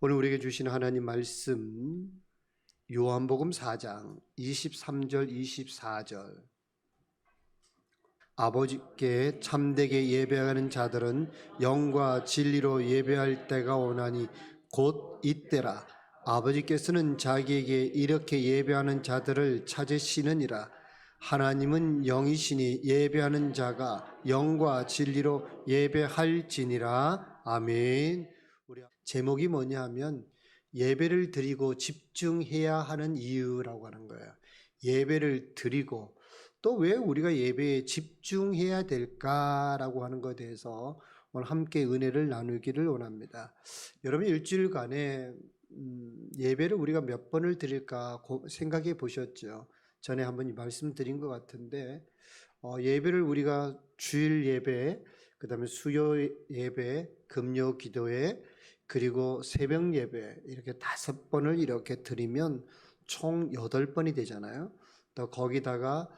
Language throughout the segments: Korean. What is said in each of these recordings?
오늘 우리에게 주시는 하나님 말씀 요한복음 4장 23절 24절 아버지께 참되게 예배하는 자들은 영과 진리로 예배할 때가 오나니 곧 이때라. 아버지께서는 자기에게 이렇게 예배하는 자들을 찾으시느니라. 하나님은 영이시니 예배하는 자가 영과 진리로 예배할지니라. 아멘. 제목이 뭐냐 하면 예배를 드리고 집중해야 하는 이유라고 하는 거예요. 예배를 드리고 또 왜 우리가 예배에 집중해야 될까라고 하는 것에 대해서 오늘 함께 은혜를 나누기를 원합니다. 여러분 일주일간에 예배를 우리가 몇 번을 드릴까 생각해 보셨죠? 전에 한번 이 말씀 드린 것 같은데 예배를 우리가 주일 예배, 그 다음에 수요 예배, 금요 기도회, 그리고 새벽 예배 이렇게 5번을 이렇게 드리면 총 8번이 되잖아요. 또 거기다가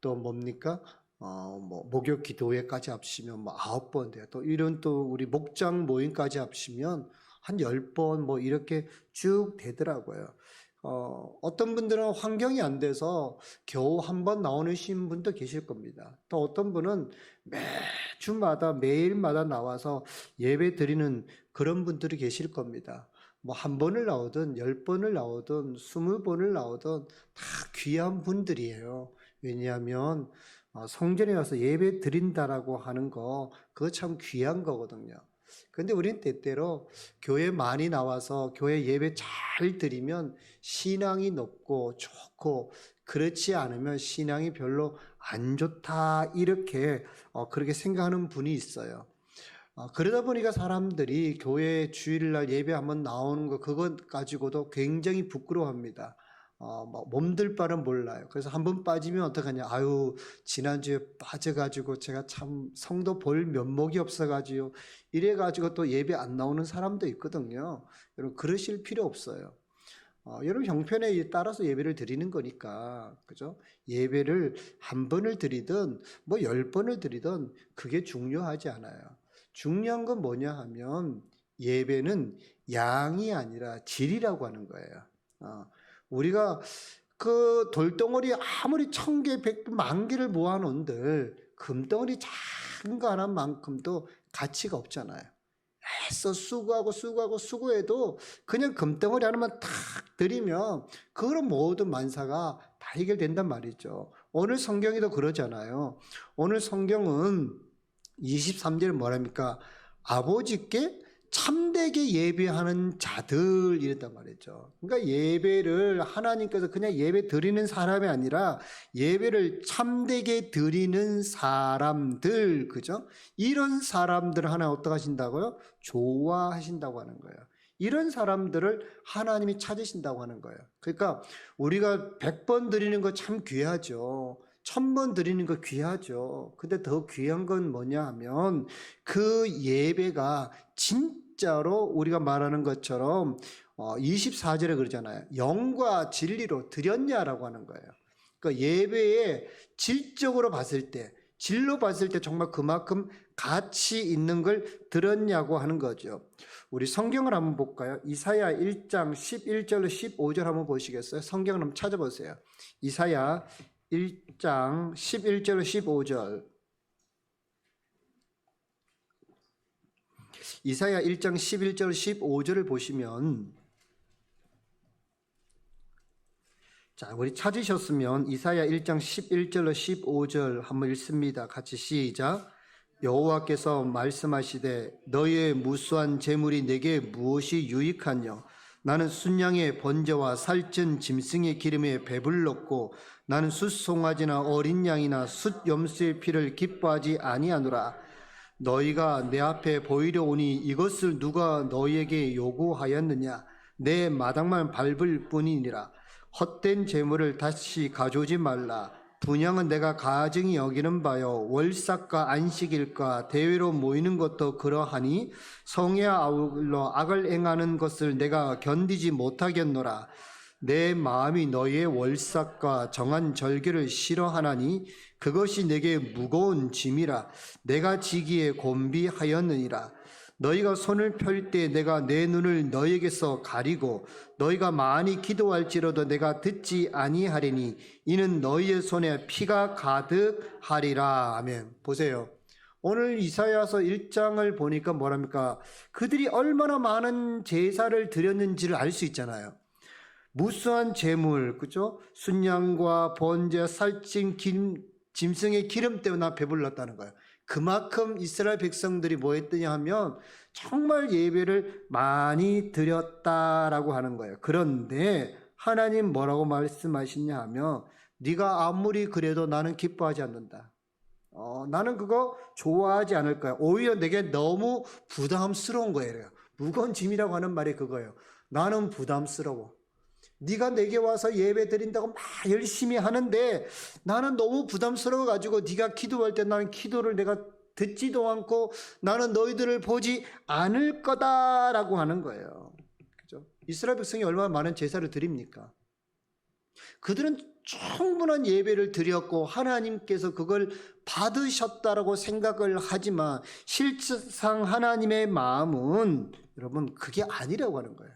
또 뭡니까? 목요 기도회까지 합치면 9번 돼요. 또 이런 또 우리 목장 모임까지 합치면 한 10번 이렇게 쭉 되더라고요. 어떤 분들은 환경이 안 돼서 겨우 한 번 나오신 분도 계실 겁니다. 또 어떤 분은 매주마다 매일마다 나와서 예배 드리는 그런 분들이 계실 겁니다. 한 번을 나오든 10번을 나오든 20번을 나오든 다 귀한 분들이에요. 왜냐하면 성전에 와서 예배 드린다라고 하는 거 그거 참 귀한 거거든요. 그런데 우리는 때때로 교회 많이 나와서 교회 예배 잘 드리면 신앙이 높고 좋고 그렇지 않으면 신앙이 별로 안 좋다 이렇게 그렇게 생각하는 분이 있어요. 그러다 보니까 사람들이 교회 주일날 예배 한번 나오는 거 그것 가지고도 굉장히 부끄러워합니다. 몸들 바는 몰라요. 그래서 한번 빠지면 어떡하냐. 아유, 지난주에 빠져가지고 제가 참 성도 볼 면목이 없어가지고 이래가지고 또 예배 안 나오는 사람도 있거든요. 여러분, 그러실 필요 없어요. 여러분, 형편에 따라서 예배를 드리는 거니까, 그죠? 예배를 한 번을 드리든, 10번을 드리든, 그게 중요하지 않아요. 중요한 건 뭐냐 하면, 예배는 양이 아니라 질이라고 하는 거예요. 우리가 그 돌덩어리 아무리 1000개, 100개, 10,000개를 모아놓은들 금덩어리 작은 거 하나만큼도 가치가 없잖아요. 애써 수고해도 그냥 금덩어리 하나만 탁 드리면 그런 모든 만사가 다 해결된단 말이죠. 오늘 성경에도 그러잖아요. 오늘 성경은 23절에 뭐랍니까? 아버지께 참되게 예배하는 자들 이랬단 말이죠. 그러니까 예배를 하나님께서 그냥 예배 드리는 사람이 아니라 예배를 참되게 드리는 사람들, 그죠? 이런 사람들을 하나 어떻게 하신다고요? 좋아하신다고 하는 거예요. 이런 사람들을 하나님이 찾으신다고 하는 거예요. 그러니까 우리가 100번 드리는 거 참 귀하죠. 1000번 드리는 거 귀하죠. 근데 더 귀한 건 뭐냐 하면 그 예배가 진짜로 우리가 말하는 것처럼 24절에 그러잖아요. 영과 진리로 드렸냐라고 하는 거예요. 그러니까 예배에 질적으로 봤을 때, 질로 봤을 때 정말 그만큼 가치 있는 걸 들었냐고 하는 거죠. 우리 성경을 한번 볼까요? 이사야 1장 11절로 15절 한번 보시겠어요? 성경을 한번 찾아보세요. 이사야 1장 11절 15절. 이사야 1장 11절 15절을 보시면, 자, 우리 찾으셨으면 이사야 1장 11절로 15절 한번 읽습니다. 같이 시작. 여호와께서 말씀하시되 너희의 무수한 재물이 내게 무엇이 유익하뇨? 나는 순양의 번제와 살찐 짐승의 기름에 배불렀고 나는 숫송아지나 어린 양이나 숫염소의 피를 기뻐하지 아니하노라. 너희가 내 앞에 보이려 오니 이것을 누가 너희에게 요구하였느냐? 내 마당만 밟을 뿐이니라. 헛된 재물을 다시 가져오지 말라. 분향은 내가 가증히 여기는 바요 월삭과 안식일과 대회로 모이는 것도 그러하니 성에 아울러 악을 행하는 것을 내가 견디지 못하겠노라. 내 마음이 너희의 월삭과 정한 절기를 싫어하나니 그것이 내게 무거운 짐이라. 내가 지기에 곤비하였느니라. 너희가 손을 펼 때 내가 내 눈을 너희에게서 가리고 너희가 많이 기도할지라도 내가 듣지 아니하리니 이는 너희의 손에 피가 가득하리라. 아멘. 보세요. 오늘 이사야서 1장을 보니까 뭐랍니까? 그들이 얼마나 많은 제사를 드렸는지를 알 수 있잖아요. 무수한 제물, 그죠? 순양과 번제, 살찐 짐승의 기름 때문에 나 배불렀다는 거예요. 그만큼 이스라엘 백성들이 뭐 했더냐 하면 정말 예배를 많이 드렸다라고 하는 거예요. 그런데 하나님 뭐라고 말씀하시냐 하면 네가 아무리 그래도 나는 기뻐하지 않는다. 나는 그거 좋아하지 않을 거야. 오히려 내게 너무 부담스러운 거예요. 무거운 짐이라고 하는 말이 그거예요. 나는 부담스러워. 네가 내게 와서 예배 드린다고 막 열심히 하는데 나는 너무 부담스러워 가지고 네가 기도할 때 나는 기도를 내가 듣지도 않고 나는 너희들을 보지 않을 거다라고 하는 거예요. 그죠? 이스라엘 백성이 얼마나 많은 제사를 드립니까? 그들은 충분한 예배를 드렸고 하나님께서 그걸 받으셨다라고 생각을 하지만 실상 하나님의 마음은 여러분 그게 아니라고 하는 거예요.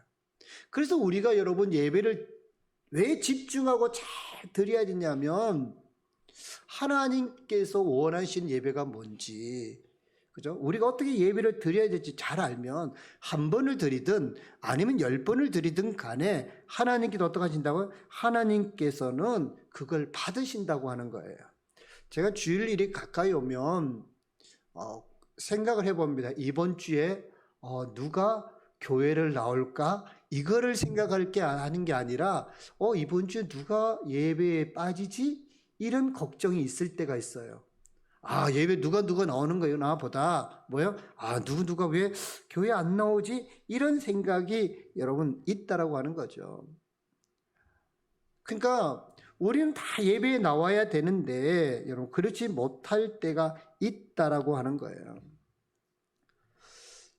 그래서 우리가 여러분 예배를 왜 집중하고 잘 드려야 되냐면 하나님께서 원하신 예배가 뭔지, 그죠? 우리가 어떻게 예배를 드려야 될지 잘 알면 한 번을 드리든 아니면 10번을 드리든 간에 하나님께서 어떻게 하신다고요? 하나님께서는 그걸 받으신다고 하는 거예요. 제가 주일일이 가까이 오면 생각을 해봅니다. 이번 주에 누가 교회를 나올까? 이거를 생각할 게 하는 게 아니라 이번 주에 누가 예배에 빠지지? 이런 걱정이 있을 때가 있어요. 예배 누가 나오는 거예요 나보다. 뭐요? 누가 왜 교회 안 나오지? 이런 생각이 여러분 있다라고 하는 거죠. 그러니까 우리는 다 예배에 나와야 되는데 여러분 그렇지 못할 때가 있다라고 하는 거예요.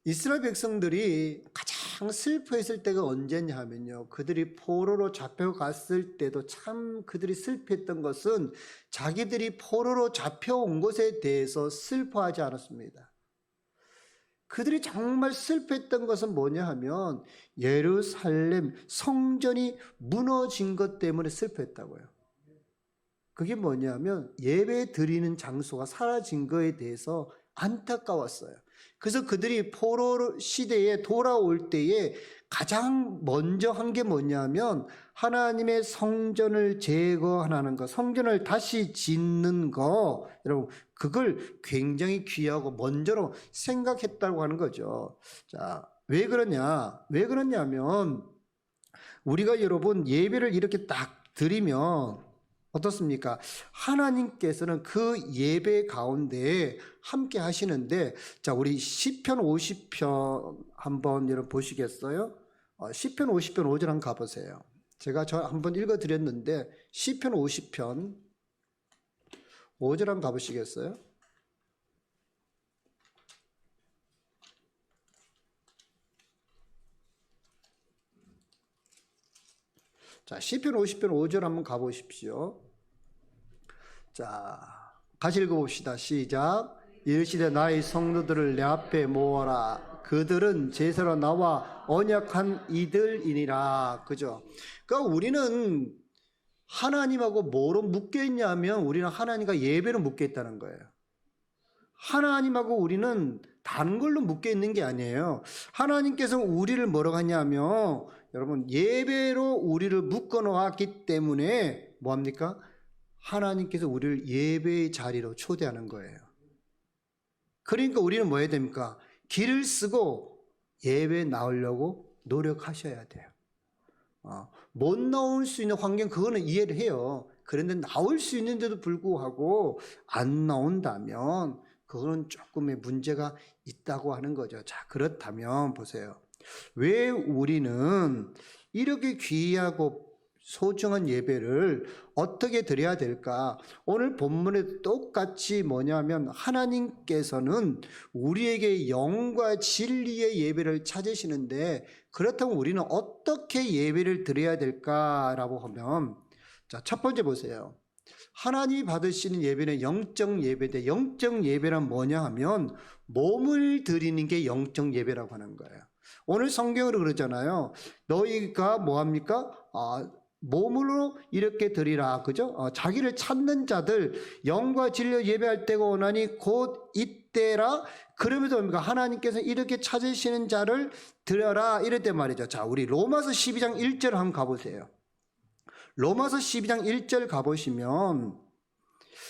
이스라엘 백성들이 가장 슬퍼했을 때가 언제냐 하면요. 그들이 포로로 잡혀갔을 때도 참 그들이 슬퍼했던 것은 자기들이 포로로 잡혀온 것에 대해서 슬퍼하지 않았습니다. 그들이 정말 슬퍼했던 것은 뭐냐 하면 예루살렘 성전이 무너진 것 때문에 슬퍼했다고요. 그게 뭐냐면 예배 드리는 장소가 사라진 것에 대해서 안타까웠어요. 그래서 그들이 포로 시대에 돌아올 때에 가장 먼저 한 게 뭐냐면 하나님의 성전을 제거하는 것, 성전을 다시 짓는 거, 여러분 그걸 굉장히 귀하고 먼저로 생각했다고 하는 거죠. 자, 왜 그러냐면 우리가 여러분 예배를 이렇게 딱 드리면 어떻습니까? 하나님께서는 그 예배 가운데 함께 하시는데, 자, 우리 시편 50편 한번 여러분 보시겠어요? 시편 50편 5절 한번 가보세요. 제가 한번 읽어드렸는데 시편 50편 5절 한번 가보시겠어요? 자, 시편 50편 5절 한번 가보십시오. 자, 같이 읽어봅시다. 시작. 이르시되 나의 성도들을 내 앞에 모아라. 그들은 제사로 나와 언약한 이들이니라. 그죠? 그러니까 우리는 하나님하고 뭐로 묶여있냐면 우리는 하나님과 예배로 묶여있다는 거예요. 하나님하고 우리는 다른 걸로 묶여있는 게 아니에요. 하나님께서 우리를 뭐라고 하냐면 여러분 예배로 우리를 묶어놓았기 때문에 뭐합니까? 하나님께서 우리를 예배의 자리로 초대하는 거예요. 그러니까 우리는 뭐 해야 됩니까? 길을 쓰고 예배에 나오려고 노력하셔야 돼요. 못 나올 수 있는 환경 그거는 이해를 해요. 그런데 나올 수 있는데도 불구하고 안 나온다면 그거는 조금의 문제가 있다고 하는 거죠. 자, 그렇다면 보세요. 왜 우리는 이렇게 귀하고 소중한 예배를 어떻게 드려야 될까? 오늘 본문에 똑같이 뭐냐면 하나님께서는 우리에게 영과 진리의 예배를 찾으시는데 그렇다면 우리는 어떻게 예배를 드려야 될까라고 하면 자, 첫 번째 보세요. 하나님이 받으시는 예배는 영적 예배인데, 영적 예배란 뭐냐 하면 몸을 드리는 게 영적 예배라고 하는 거예요. 오늘 성경으로 그러잖아요. 너희가 뭐합니까? 몸으로 이렇게 드리라. 그죠? 자기를 찾는 자들 영과 진리로 예배할 때가 오나니 곧 이때라. 그러면서 뭡니까? 하나님께서 이렇게 찾으시는 자를 드려라. 이럴 때 말이죠. 자, 우리 로마서 12장 1절 한번 가보세요. 로마서 12장 1절 가보시면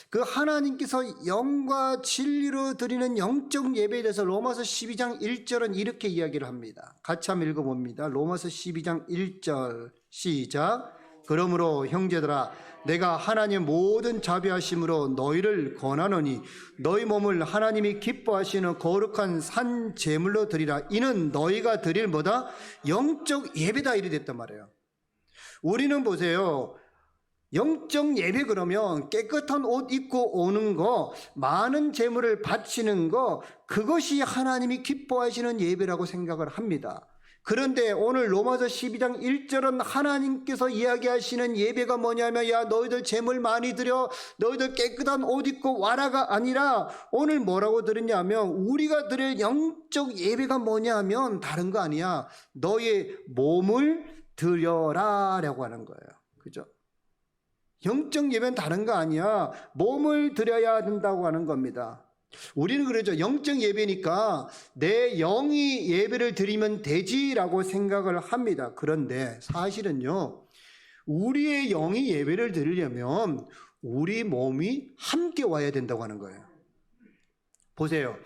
그 하나님께서 영과 진리로 드리는 영적 예배에 대해서 로마서 12장 1절은 이렇게 이야기를 합니다. 같이 한번 읽어봅니다. 로마서 12장 1절 시작. 그러므로 형제들아 내가 하나님의 모든 자비하심으로 너희를 권하노니 너희 몸을 하나님이 기뻐하시는 거룩한 산 제물로 드리라. 이는 너희가 드릴 뭐다? 영적 예배다. 이리 됐단 말이에요. 우리는 보세요. 영적 예배 그러면 깨끗한 옷 입고 오는 거, 많은 재물을 바치는 거, 그것이 하나님이 기뻐하시는 예배라고 생각을 합니다. 그런데 오늘 로마서 12장 1절은 하나님께서 이야기하시는 예배가 뭐냐면, 야 너희들 재물 많이 드려, 너희들 깨끗한 옷 입고 와라가 아니라 오늘 뭐라고 들었냐면, 우리가 드릴 영적 예배가 뭐냐면 다른 거 아니야. 너의 몸을 드려라 라고 하는 거예요. 그죠? 영적 예배는 다른 거 아니야. 몸을 드려야 된다고 하는 겁니다. 우리는 그러죠. 영적 예배니까 내 영이 예배를 드리면 되지라고 생각을 합니다. 그런데 사실은요, 우리의 영이 예배를 드리려면 우리 몸이 함께 와야 된다고 하는 거예요. 보세요.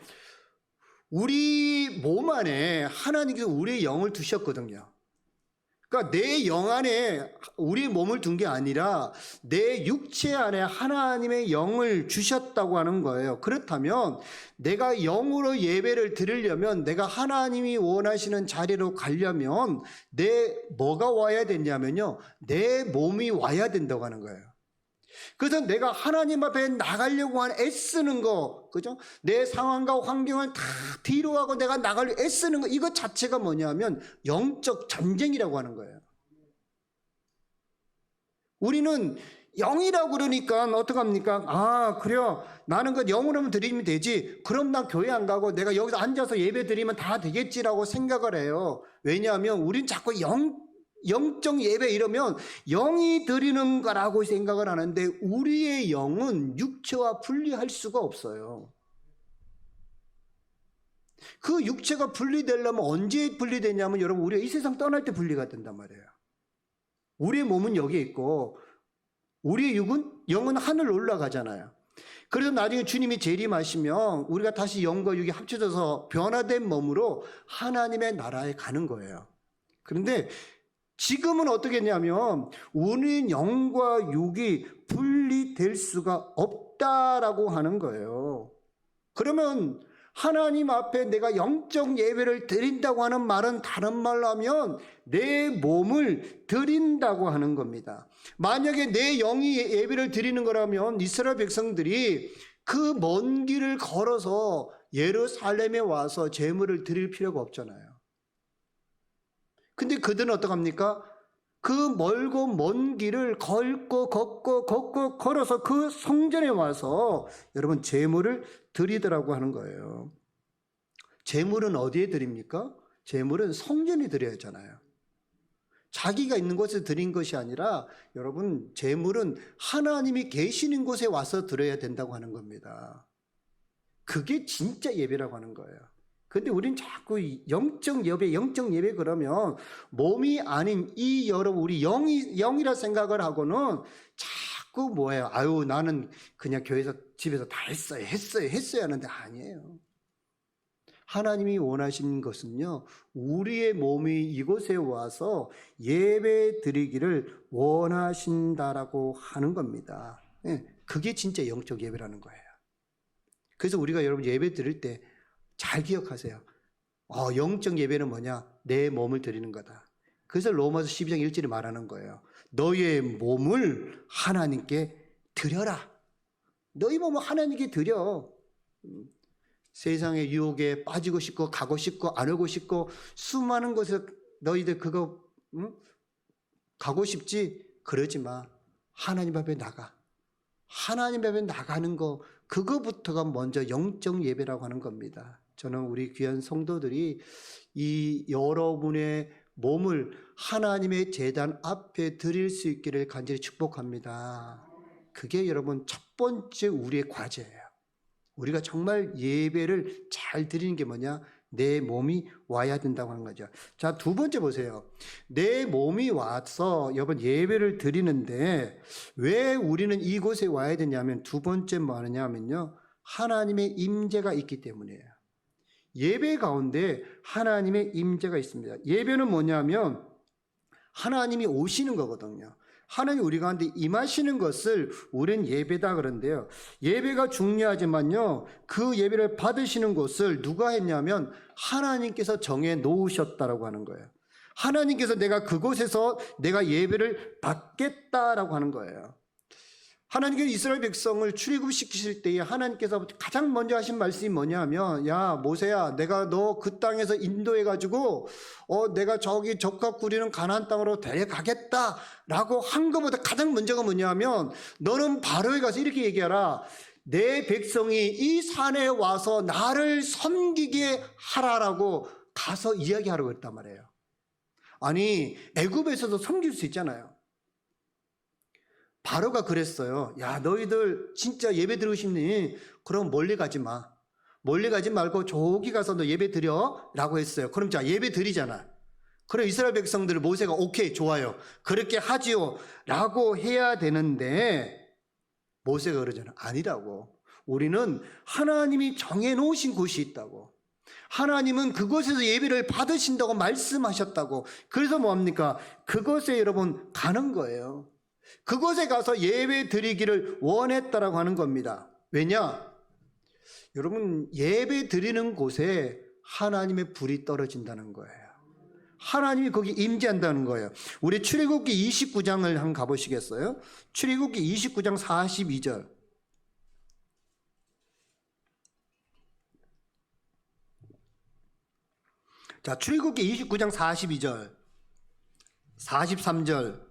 우리 몸 안에 하나님께서 우리의 영을 두셨거든요. 그러니까 내 영 안에 우리 몸을 둔 게 아니라 내 육체 안에 하나님의 영을 주셨다고 하는 거예요. 그렇다면 내가 영으로 예배를 드리려면, 내가 하나님이 원하시는 자리로 가려면 뭐가 와야 되냐면요, 내 몸이 와야 된다고 하는 거예요. 그래서 내가 하나님 앞에 나가려고 애쓰는 거, 그죠? 내 상황과 환경을 다 뒤로 하고 내가 나가려고 애쓰는 거, 이것 자체가 뭐냐면 영적 전쟁이라고 하는 거예요. 우리는 영이라고 그러니까 어떡합니까? 그래요. 나는 그 영으로만 드리면 되지. 그럼 나 교회 안 가고 내가 여기서 앉아서 예배 드리면 다 되겠지라고 생각을 해요. 왜냐하면 우린 자꾸 영적 예배 이러면 영이 드리는 거라고 생각을 하는데, 우리의 영은 육체와 분리할 수가 없어요. 그 육체가 분리되려면 언제 분리되냐면, 여러분, 우리가 이 세상 떠날 때 분리가 된단 말이에요. 우리의 몸은 여기에 있고 우리의 영은 하늘로 올라가잖아요. 그래서 나중에 주님이 재림하시면 우리가 다시 영과 육이 합쳐져서 변화된 몸으로 하나님의 나라에 가는 거예요. 그런데 지금은 어떻게 했냐면 우리는 영과 육이 분리될 수가 없다라고 하는 거예요. 그러면 하나님 앞에 내가 영적 예배를 드린다고 하는 말은 다른 말로 하면 내 몸을 드린다고 하는 겁니다. 만약에 내 영이 예배를 드리는 거라면 이스라엘 백성들이 그 먼 길을 걸어서 예루살렘에 와서 제물을 드릴 필요가 없잖아요. 근데 그들은 어떡합니까? 그 멀고 먼 길을 걷고 걸어서 그 성전에 와서 여러분 제물을 드리더라고 하는 거예요. 제물은 어디에 드립니까? 제물은 성전에 드려야 하잖아요. 자기가 있는 곳에 드린 것이 아니라 여러분, 제물은 하나님이 계시는 곳에 와서 드려야 된다고 하는 겁니다. 그게 진짜 예배라고 하는 거예요. 근데 우린 자꾸 영적 예배 그러면 몸이 아닌 여러분 우리 영이라 생각을 하고는 자꾸 뭐예요? 나는 그냥 교회에서 집에서 다 했어야 하는데 아니에요. 하나님이 원하시는 것은요, 우리의 몸이 이곳에 와서 예배 드리기를 원하신다라고 하는 겁니다. 그게 진짜 영적 예배라는 거예요. 그래서 우리가 여러분 예배 드릴 때 잘 기억하세요. 영적 예배는 뭐냐? 내 몸을 드리는 거다. 그래서 로마서 12장 1절이 말하는 거예요. 너의 몸을 하나님께 드려라. 너희 몸을 하나님께 드려. 세상의 유혹에 빠지고 싶고 가고 싶고 안 오고 싶고 수많은 곳에 너희들 가고 싶지? 그러지 마. 하나님 앞에 나가. 하나님 앞에 나가는 거, 그거부터가 먼저 영적 예배라고 하는 겁니다. 저는 우리 귀한 성도들이 이 여러분의 몸을 하나님의 제단 앞에 드릴 수 있기를 간절히 축복합니다. 그게 여러분 첫 번째 우리의 과제예요. 우리가 정말 예배를 잘 드리는 게 뭐냐? 내 몸이 와야 된다고 하는 거죠. 자, 두 번째 보세요. 내 몸이 와서 여러분 예배를 드리는데 왜 우리는 이곳에 와야 되냐면, 두 번째 뭐 하느냐 하면요, 하나님의 임재가 있기 때문이에요. 예배 가운데 하나님의 임재가 있습니다. 예배는 뭐냐면 하나님이 오시는 거거든요. 하나님 우리 가운데 임하시는 것을 우리는 예배다 그런데요, 예배가 중요하지만요, 그 예배를 받으시는 곳을 누가 했냐면 하나님께서 정해 놓으셨다라고 하는 거예요. 하나님께서 내가 그곳에서 내가 예배를 받겠다라고 하는 거예요. 하나님께서 이스라엘 백성을 출애굽시키실 때에 하나님께서 가장 먼저 하신 말씀이 뭐냐면, 야 모세야, 내가 너 그 땅에서 인도해가지고 내가 저기 적각 구리는 가나안 땅으로 데려가겠다라고 한 것보다 가장 먼저가 뭐냐면, 너는 바로에 가서 이렇게 얘기하라. 내 백성이 이 산에 와서 나를 섬기게 하라라고 가서 이야기하라고 했단 말이에요. 아니 애굽에서도 섬길 수 있잖아요. 바로가 그랬어요. 야 너희들 진짜 예배 드리고 싶니? 그럼 멀리 가지 마. 멀리 가지 말고 저기 가서 너 예배 드려 라고 했어요. 그럼 자 예배 드리잖아. 그럼 이스라엘 백성들을 모세가 오케이 좋아요 그렇게 하지요 라고 해야 되는데, 모세가 그러잖아. 아니라고. 우리는 하나님이 정해놓으신 곳이 있다고. 하나님은 그곳에서 예배를 받으신다고 말씀하셨다고. 그래서 뭐합니까? 그곳에 여러분 가는 거예요. 그곳에 가서 예배 드리기를 원했다라고 하는 겁니다. 왜냐? 여러분 예배 드리는 곳에 하나님의 불이 떨어진다는 거예요. 하나님이 거기 임재한다는 거예요. 우리 출애굽기 29장을 한번 가보시겠어요? 출애굽기 29장 42절. 자, 출애굽기 29장 42절, 43절.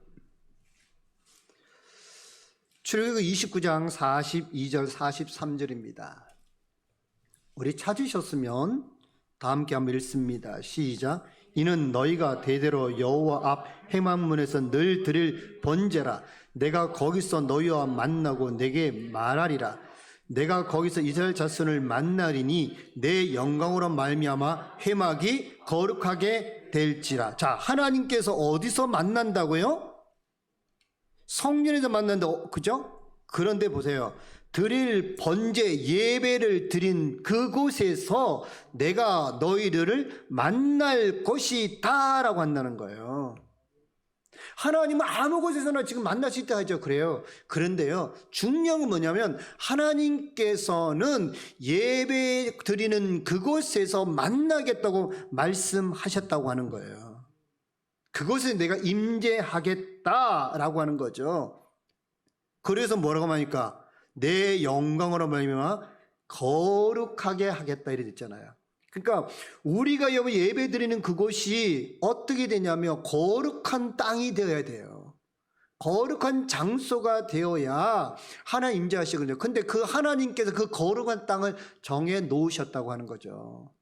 출애굽기 29장 42절, 43절입니다. 우리 찾으셨으면 다 함께 한번 읽습니다. 시작. 이는 너희가 대대로 여호와 앞 회막문에서 늘 드릴 번제라. 내가 거기서 너희와 만나고 내게 말하리라. 내가 거기서 이스라엘 자손을 만나리니 내 영광으로 말미암아 회막이 거룩하게 될지라. 자, 하나님께서 어디서 만난다고요? 성전에서 만난다, 그죠? 그런데 보세요. 드릴 번제 예배를 드린 그곳에서 내가 너희들을 만날 것이다 라고 한다는 거예요. 하나님은 아무 곳에서나 지금 만날 수 있다 하죠. 그래요. 그런데요, 중요한 건 뭐냐면 하나님께서는 예배 드리는 그곳에서 만나겠다고 말씀하셨다고 하는 거예요. 그곳에 내가 임재하겠다라고 하는 거죠. 그래서 뭐라고 하니까 내 영광으로 말미암아 거룩하게 하겠다 이래 됐잖아요. 그러니까 우리가 여기 예배 드리는 그곳이 어떻게 되냐면 거룩한 땅이 되어야 돼요. 거룩한 장소가 되어야 하나님 임재하시거든요. 근데 그 하나님께서 그 거룩한 땅을 정해 놓으셨다고 하는 거죠.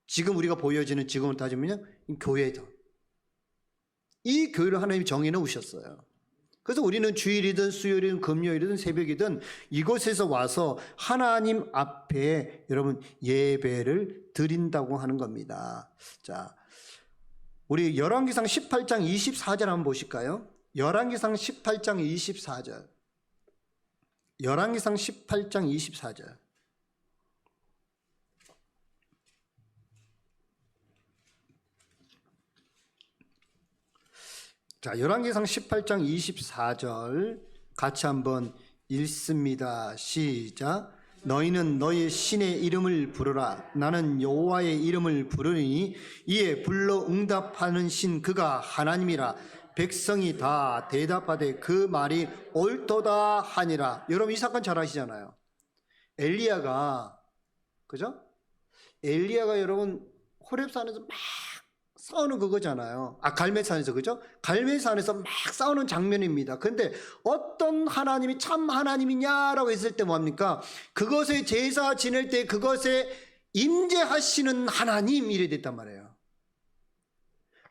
지금 우리가 보여지는, 지금을 따지면요, 교회죠. 이 교회를 하나님이 정해 놓으셨어요. 그래서 우리는 주일이든 수요일이든 금요일이든 새벽이든 이곳에서 와서 하나님 앞에 여러분 예배를 드린다고 하는 겁니다. 자, 우리 열왕기상 18장 24절 한번 보실까요? 열왕기상 18장 24절. 열왕기상 18장 24절. 자, 열왕기상 18장 24절 같이 한번 읽습니다. 시작. 너희는 너희 신의 이름을 부르라. 나는 여호와의 이름을 부르니 이에 불러 응답하는 신 그가 하나님이라. 백성이 다 대답하되 그 말이 옳도다 하니라. 여러분 이 사건 잘 아시잖아요. 엘리야가, 그죠? 엘리야가 여러분 호렙산에서 막 싸우는 그거잖아요. 갈멜산에서, 그죠? 갈멜산에서 막 싸우는 장면입니다. 근데 어떤 하나님이 참 하나님이냐라고 했을 때 뭡니까? 그것에 제사 지낼 때 그것에 임재하시는 하나님, 이래 됐단 말이에요.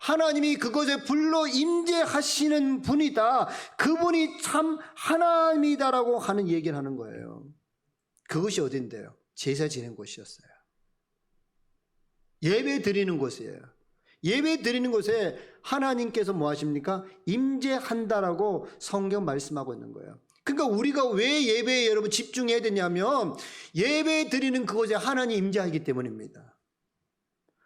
하나님이 그것에 불러 임재하시는 분이다. 그분이 참 하나님이다라고 하는 얘기를 하는 거예요. 그것이 어딘데요? 제사 지낸 곳이었어요. 예배 드리는 곳이에요. 예배 드리는 곳에 하나님께서 뭐 하십니까? 임재한다라고 성경 말씀하고 있는 거예요. 그러니까 우리가 왜 예배에 여러분 집중해야 되냐면 예배 드리는 그곳에 하나님 임재하기 때문입니다.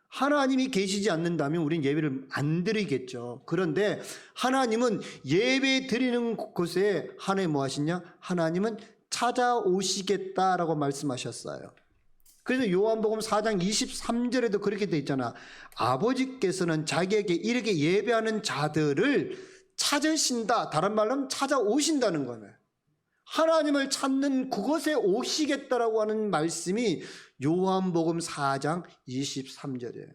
하나님이 계시지 않는다면 우리는 예배를 안 드리겠죠. 그런데 하나님은 예배 드리는 곳에 하나님 뭐 하시냐? 하나님은 찾아오시겠다라고 말씀하셨어요. 그래서 요한복음 4장 23절에도 그렇게 돼 있잖아. 아버지께서는 자기에게 이렇게 예배하는 자들을 찾으신다. 다른 말로 하면 찾아오신다는 거예요. 하나님을 찾는 그곳에 오시겠다라고 하는 말씀이 요한복음 4장 23절이에요.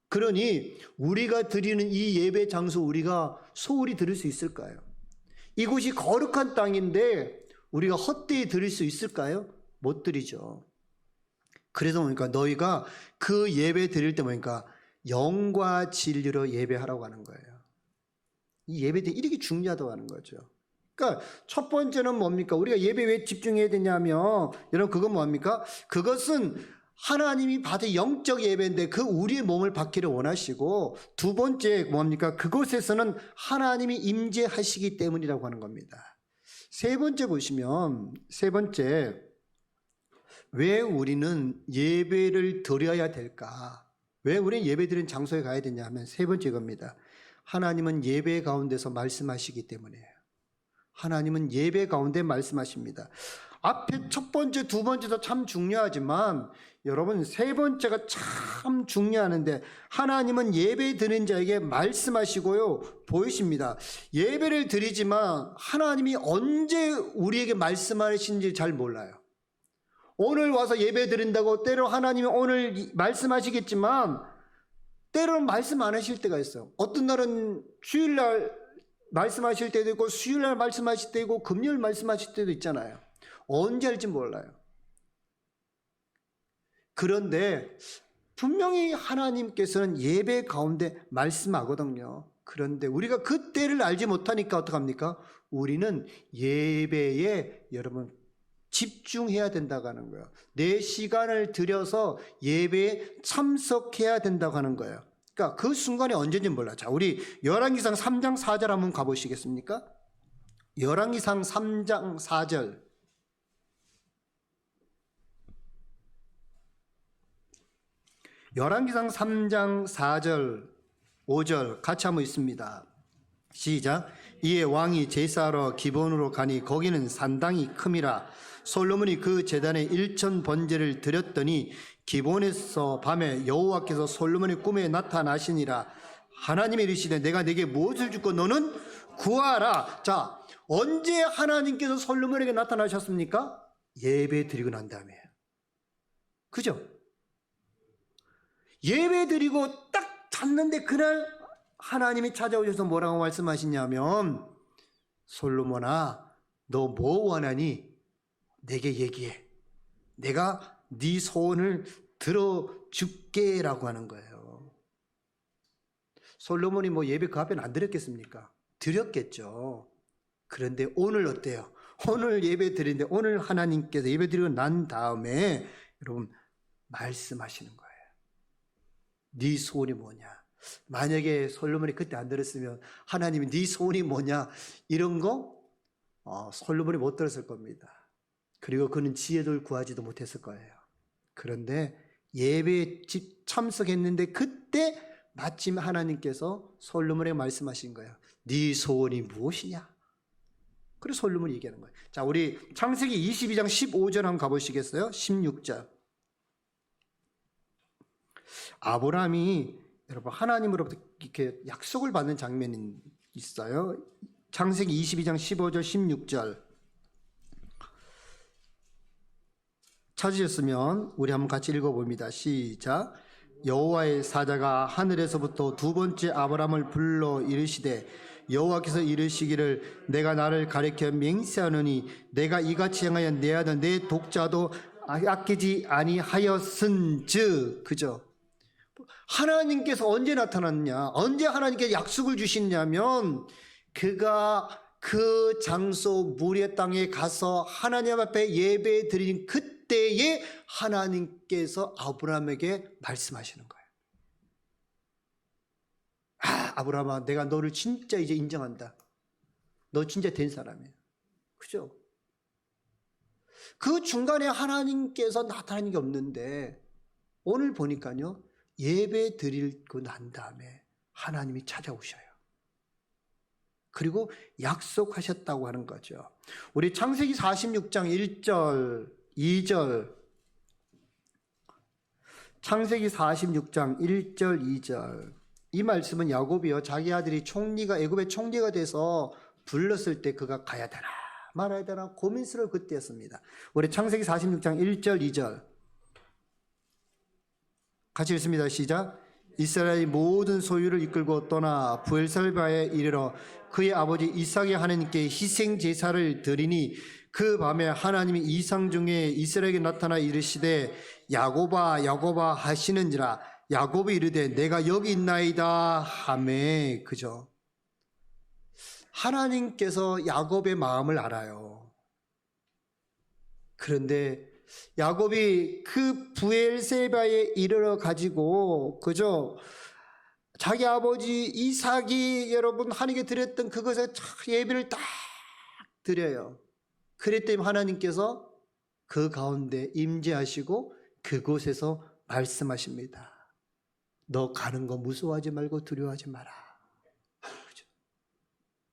그러니 우리가 드리는 이 예배 장소 우리가 소홀히 드릴 수 있을까요? 이곳이 거룩한 땅인데 우리가 헛되이 드릴 수 있을까요? 못 드리죠. 그래서 보니까 너희가 그 예배 드릴 때 보니까 영과 진리로 예배하라고 하는 거예요. 이 예배들이 이렇게 중요하다고 하는 거죠. 그러니까 첫 번째는 뭡니까? 우리가 예배 왜 집중해야 되냐면 여러분 그건 뭡니까? 그것은 하나님이 받은 영적 예배인데 그 우리의 몸을 받기를 원하시고 두 번째 뭡니까? 그곳에서는 하나님이 임재하시기 때문이라고 하는 겁니다. 세 번째 보시면 세 번째 왜 우리는 예배를 드려야 될까? 왜 우리는 예배 드리는 장소에 가야 되냐 하면 세 번째 겁니다. 하나님은 예배 가운데서 말씀하시기 때문이에요. 하나님은 예배 가운데 말씀하십니다. 앞에 첫 번째, 두 번째도 참 중요하지만 여러분 세 번째가 참 중요한데 하나님은 예배 드리는 자에게 말씀하시고요. 보이십니다. 예배를 드리지만 하나님이 언제 우리에게 말씀하시는지 잘 몰라요. 오늘 와서 예배 드린다고 때로 하나님이 오늘 말씀하시겠지만 때로는 말씀 안 하실 때가 있어요. 어떤 날은 주일날 말씀하실 때도 있고 수요일날 말씀하실 때도 있고 금요일 말씀하실 때도 있잖아요. 언제 할지 몰라요. 그런데 분명히 하나님께서는 예배 가운데 말씀하거든요. 그런데 우리가 그 때를 알지 못하니까 어떡합니까? 우리는 예배에 여러분 집중해야 된다고 하는 거예요. 내 시간을 들여서 예배에 참석해야 된다고 하는 거예요. 그러니까 그 순간이 언제인지 몰라. 자, 우리 열왕기상 3장 4절 한번 가보시겠습니까? 열왕기상 3장 4절. 열왕기상 3장 4절 5절 같이 한번 있습니다. 시작. 이에 왕이 제사하러 기본으로 가니 거기는 산당이 큼이라. 솔로몬이 그 제단에 1천 번제를 드렸더니 기본에서 밤에 여호와께서 솔로몬의 꿈에 나타나시니라. 하나님이 이르시되 내가 네게 무엇을 주고 너는 구하라. 자, 언제 하나님께서 솔로몬에게 나타나셨습니까? 예배 드리고 난 다음에. 그죠? 예배 드리고 딱 잤는데 그날 하나님이 찾아오셔서 뭐라고 말씀하시냐면 솔로몬아 너 뭐 원하니? 내게 얘기해. 내가 네 소원을 들어줄게 라고 하는 거예요. 솔로몬이 뭐 예배 그 앞에는 안 드렸겠습니까? 드렸겠죠. 그런데 오늘 어때요? 오늘 예배 드리는데 오늘 하나님께서 예배 드리고 난 다음에 여러분 말씀하시는 거예요. 네 소원이 뭐냐? 만약에 솔로몬이 그때 안 들었으면 하나님이 네 소원이 뭐냐? 이런 거 솔로몬이 못 들었을 겁니다. 그리고 그는 지혜를 구하지도 못했을 거예요. 그런데 예배에 참석했는데 그때 마침 하나님께서 솔로몬에게 말씀하신 거예요. 네 소원이 무엇이냐? 그래서 솔로몬이 얘기하는 거예요. 자, 우리 창세기 22장 15절 한번 가보시겠어요? 16절. 아브라함이 여러분 하나님으로부터 이렇게 약속을 받는 장면이 있어요. 창세기 22장 15절 16절 찾으셨으면 우리 한번 같이 읽어봅니다. 시작. 여호와의 사자가 하늘에서부터 두 번째 아브라함을 불러 이르시되 여호와께서 이르시기를 내가 나를 가리켜 맹세하노니 내가 이같이 행하여 내 아들 내 독자도 아끼지 아니하였은즉. 그죠? 하나님께서 언제 나타났냐? 언제 하나님께 약속을 주시냐면 그가 그 장소 무리의 땅에 가서 하나님 앞에 예배 드린 그때에 하나님께서 아브라함에게 말씀하시는 거예요. 아브라함아, 내가 너를 진짜 이제 인정한다. 너 진짜 된 사람이야. 그죠? 그 중간에 하나님께서 나타나는 게 없는데 오늘 보니까요, 예배 드리고 난 다음에 하나님이 찾아오셔요. 그리고 약속하셨다고 하는 거죠. 우리 창세기 46장 1절 2절, 창세기 46장 1절 2절, 이 말씀은 야곱이요, 자기 아들이 총리가 애굽의 총리가 돼서 불렀을 때 그가 가야 되나 말아야 되나 고민스러울 그때였습니다. 우리 창세기 46장 1절 2절 같이 읽습니다. 시작. 이스라엘이 모든 소유를 이끌고 떠나 브엘사바에 이르러 그의 아버지 이삭의 하나님께 희생 제사를 드리니 그 밤에 하나님이 이상 중에 이스라엘에게 나타나 이르시되 야곱아 야곱아 하시는지라. 야곱이 이르되 내가 여기 있나이다 하매. 그죠? 하나님께서 야곱의 마음을 알아요. 그런데 야곱이 그 브엘세바에 이르러 가지고, 그죠? 자기 아버지 이삭이 여러분 하나님께 드렸던 그것에 예배를 딱 드려요. 그랬더니 하나님께서 그 가운데 임재하시고 그곳에서 말씀하십니다. 너 가는 거 무서워하지 말고 두려워하지 마라. 그죠?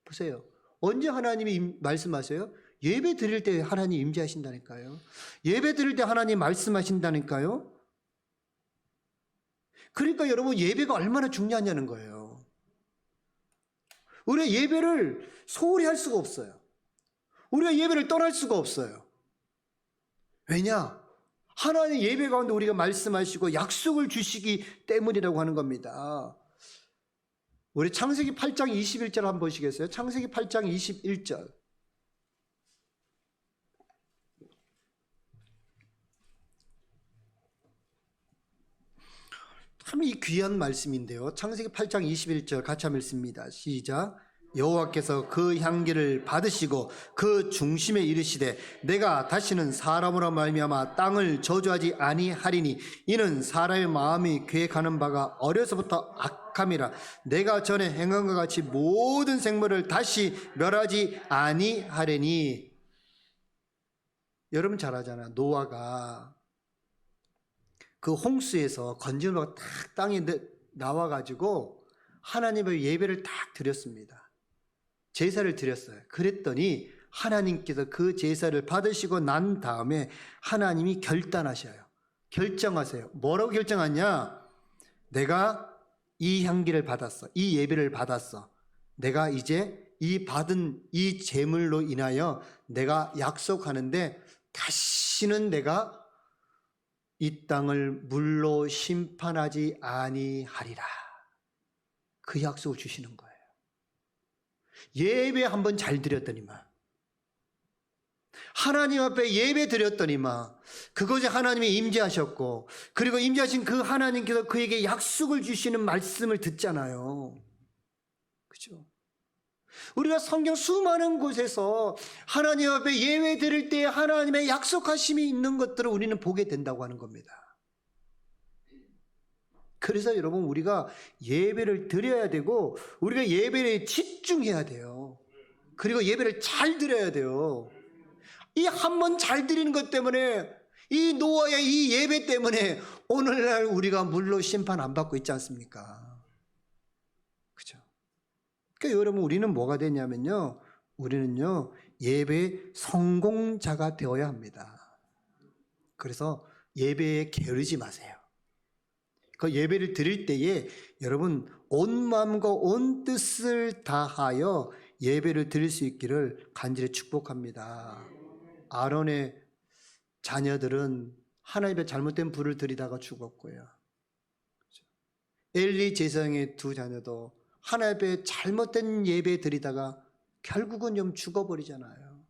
보세요. 언제 하나님이 말씀하세요? 예배 드릴 때 하나님 임재하신다니까요. 예배 드릴 때 하나님 말씀하신다니까요. 그러니까 여러분, 예배가 얼마나 중요하냐는 거예요. 우리가 예배를 소홀히 할 수가 없어요. 우리가 예배를 떠날 수가 없어요. 왜냐? 하나님의 예배 가운데 우리가 말씀하시고 약속을 주시기 때문이라고 하는 겁니다. 우리 창세기 8장 21절 한번 보시겠어요? 창세기 8장 21절. 참 이 귀한 말씀인데요. 창세기 8장 21절 같이 한번 읽습니다. 시작. 여호와께서 그 향기를 받으시고 그 중심에 이르시되 내가 다시는 사람으로 말미암아 땅을 저주하지 아니하리니 이는 사람의 마음이 계획하는 바가 어려서부터 악함이라. 내가 전에 행한 것 같이 모든 생물을 다시 멸하지 아니하리니. 여러분 잘 아잖아요. 노아가 그 홍수에서 건져놓고 딱 땅에 나와가지고 하나님의 예배를 딱 드렸습니다. 제사를 드렸어요. 그랬더니 하나님께서 그 제사를 받으시고 난 다음에 하나님이 결단하셔요. 결정하세요. 뭐라고 결정하냐? 내가 이 향기를 받았어. 이 예배를 받았어. 내가 이제 이 받은 이 제물로 인하여 내가 약속하는데 다시는 내가 이 땅을 물로 심판하지 아니하리라. 그 약속을 주시는 거예요. 예배 한번 잘 드렸더니만, 하나님 앞에 예배 드렸더니만 그것에 하나님이 임재하셨고, 그리고 임재하신 그 하나님께서 그에게 약속을 주시는 말씀을 듣잖아요. 그죠? 우리가 성경 수많은 곳에서 하나님 앞에 예배 드릴 때 하나님의 약속하심이 있는 것들을 우리는 보게 된다고 하는 겁니다. 그래서 여러분, 우리가 예배를 드려야 되고 우리가 예배에 집중해야 돼요. 그리고 예배를 잘 드려야 돼요. 이 한 번 잘 드리는 것 때문에, 이 노아의 이 예배 때문에 오늘날 우리가 물로 심판 안 받고 있지 않습니까? 그죠? 그러니까 여러분, 우리는 뭐가 되냐면요, 우리는요 예배의 성공자가 되어야 합니다. 그래서 예배에 게으르지 마세요. 그 예배를 드릴 때에 여러분 온 마음과 온 뜻을 다하여 예배를 드릴 수 있기를 간절히 축복합니다. 아론의 자녀들은 하나님의 잘못된 불을 들이다가 죽었고요. 엘리 제사장의 두 자녀도 하나님 앞에 잘못된 예배 드리다가 결국은 좀 죽어버리잖아요.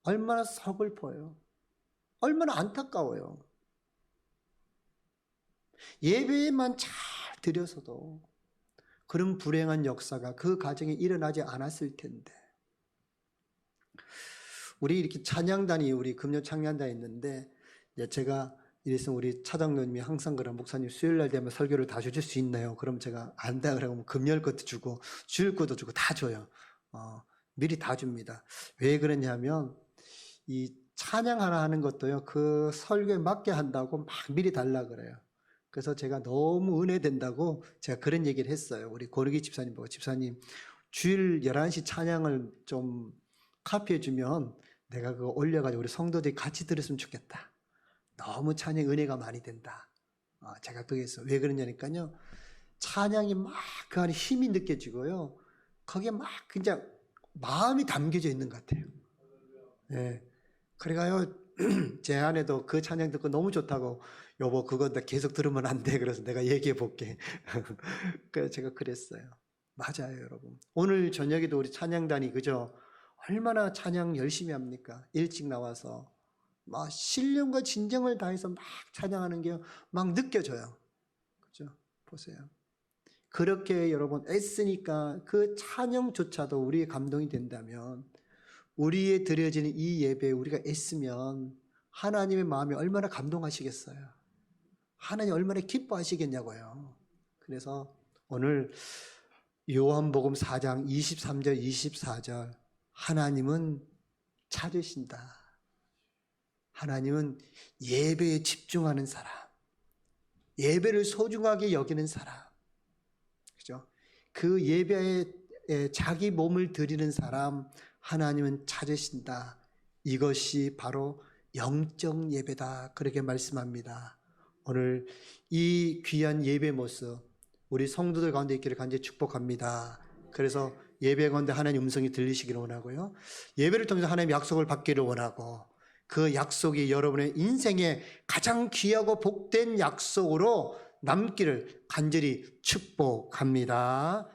얼마나 서글퍼요. 얼마나 안타까워요. 예배만 잘 드려서도 그런 불행한 역사가 그 가정에 일어나지 않았을 텐데. 우리 이렇게 찬양단이 우리 금요 찬양단이 있는데 제가 이래서 우리 차장님이 항상 그런 목사님 수요일 날 되면 설교를 다 주실 수 있나요? 그럼 제가 안다 그러면 금요일 것도 주고 주일 것도 주고 다 줘요. 미리 다 줍니다. 왜 그러냐면 이 찬양 하나 하는 것도요 그 설교에 맞게 한다고 막 미리 달라 그래요. 그래서 제가 너무 은혜된다고 제가 그런 얘기를 했어요. 우리 고르기 집사님 보고 집사님 주일 11시 찬양을 좀 카피해 주면 내가 그거 올려가지고 우리 성도들이 같이 들었으면 좋겠다. 너무 찬양 은혜가 많이 된다. 제가 그게 있어. 왜 그러냐니까요. 찬양이 막 그 안에 힘이 느껴지고요. 거기에 막 그냥 마음이 담겨져 있는 것 같아요. 예. 그래가요 제 아내도 그 찬양 듣고 너무 좋다고 여보 그거 나 계속 들으면 안 돼. 그래서 내가 얘기해 볼게. 그래서 제가 그랬어요. 맞아요 여러분. 오늘 저녁에도 우리 찬양단이 그죠? 얼마나 찬양 열심히 합니까? 일찍 나와서 막 신령과 진정을 다해서 막 찬양하는 게 막 느껴져요. 그죠? 보세요. 그렇게 여러분 애쓰니까 그 찬양조차도 우리의 감동이 된다면 우리의 드려지는 이 예배에 우리가 애쓰면 하나님의 마음이 얼마나 감동하시겠어요. 하나님 얼마나 기뻐하시겠냐고요. 그래서 오늘 요한복음 4장 23절 24절 하나님은 찾으신다. 하나님은 예배에 집중하는 사람, 예배를 소중하게 여기는 사람, 그죠? 그 예배에 자기 몸을 드리는 사람 하나님은 찾으신다. 이것이 바로 영적 예배다. 그렇게 말씀합니다. 오늘 이 귀한 예배 모습 우리 성도들 가운데 있기를 간절히 축복합니다. 그래서 예배 가운데 하나님 음성이 들리시기를 원하고요. 예배를 통해서 하나님의 약속을 받기를 원하고 그 약속이 여러분의 인생에 가장 귀하고 복된 약속으로 남기를 간절히 축복합니다.